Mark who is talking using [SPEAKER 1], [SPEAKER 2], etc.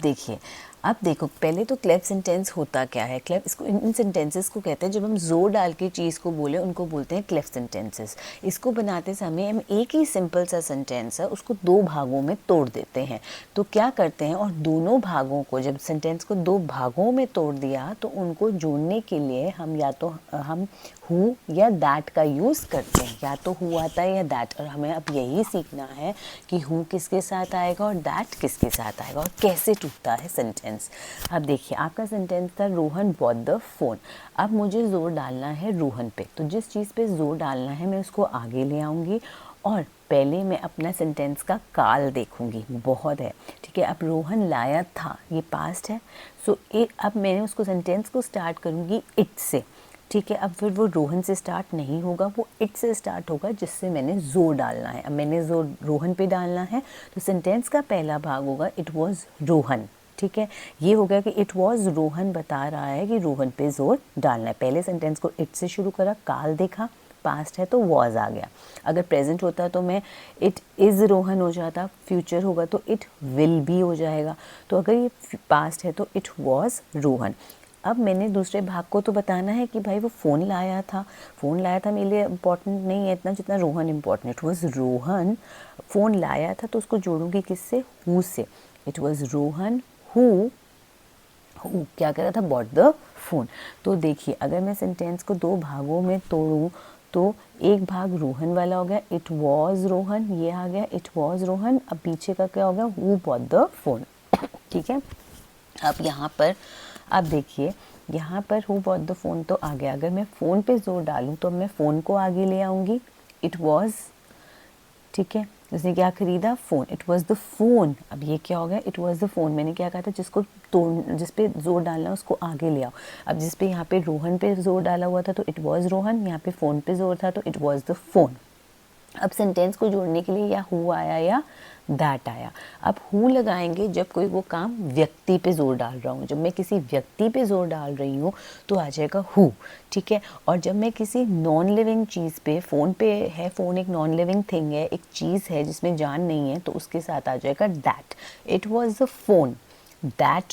[SPEAKER 1] देखिए, अब देखो पहले तो क्लेव सेंटेंस होता क्या है। क्लेव इसको इन सेंटेंसेस को कहते हैं, जब हम जोर डाल के चीज़ को बोले उनको बोलते हैं क्लेव सेंटेंसेस। इसको बनाते समय हम एक ही सिंपल सा सेंटेंस है उसको दो भागों में तोड़ देते हैं। तो क्या करते हैं, और दोनों भागों को जब सेंटेंस को दो भागों में तोड़ दिया तो उनको जोड़ने के लिए हम या तो हम हु या दैट का यूज़ करते हैं। या तो हु आता है या दैट, और हमें अब यही सीखना है कि हु किसके साथ आएगा और दैट किसके साथ आएगा और कैसे टूटता है सेंटेंस। अब देखिए, आपका सेंटेंस था रोहन बॉट द फोन। अब मुझे जोर डालना है रोहन पे, तो जिस चीज़ पे जोर डालना है मैं उसको आगे ले आऊँगी और पहले मैं अपना सेंटेंस का काल देखूंगी। बहुत है, ठीक है। अब रोहन लाया था, ये पास्ट है। सो अब मैंने उसको सेंटेंस को स्टार्ट करूँगी इट से, ठीक है। अब फिर वो रोहन से स्टार्ट नहीं होगा, वो इट से स्टार्ट होगा, जिससे मैंने जोर डालना है। अब मैंने जोर रोहन पे डालना है, तो सेंटेंस का पहला भाग होगा इट वॉज रोहन, ठीक है। ये हो गया कि इट वॉज रोहन बता रहा है कि रोहन पे जोर डालना है। पहले सेंटेंस को इट से शुरू करा, काल देखा, पास्ट है तो वॉज आ गया। अगर प्रेजेंट होता तो मैं इट इज़ रोहन हो जाता, फ्यूचर होगा तो इट विल बी हो जाएगा। तो अगर ये पास्ट है तो इट वॉज रोहन। अब मैंने दूसरे भाग को तो बताना है कि भाई वो फ़ोन लाया था। फ़ोन लाया था मेरे लिए इम्पॉर्टेंट नहीं है इतना जितना Rohan important. It was Rohan phone लाया था, तो उसको जोड़ूंगी किससे, हु से। इट वॉज रोहन हु क्या कर रहा था, बॉट द फोन। तो देखिए, अगर मैं सेंटेंस को दो भागों में तोड़ूं तो एक भाग रोहन वाला हो गया, इट वॉज रोहन, ये आ गया इट वॉज रोहन। अब पीछे का क्या हो गया, हु बॉट द फोन, ठीक है। अब यहाँ पर अब देखिए, यहाँ पर हु बॉट द फोन तो आ गया। अगर मैं फ़ोन पे जोर डालूँ तो मैं फ़ोन को आगे ले आऊँगी, इट वॉज, ठीक है। उसने क्या खरीदा, phone, it was the phone. अब ये क्या हो गया, इट वॉज द फ़ोन। मैंने क्या कहा था, जिसको तोड़, जिस पे जोर डालना उसको आगे ले आओ। अब जिस पे यहाँ पे रोहन पे जोर डाला हुआ था तो इट वॉज रोहन, यहाँ पे फ़ोन पे जोर था तो इट वॉज द फ़ोन। अब सेंटेंस को जोड़ने के लिए या हु आया या दैट आया। अब हु लगाएंगे जब कोई वो काम व्यक्ति पे जोर डाल रहा हूँ। जब मैं किसी व्यक्ति पे जोर डाल रही हूँ तो आ जाएगा हु, ठीक है। और जब मैं किसी नॉन लिविंग चीज़ पे, फ़ोन पे है, फ़ोन एक नॉन लिविंग थिंग है, एक चीज़ है जिसमें जान नहीं है, तो उसके साथ आ जाएगा that. It was the phone that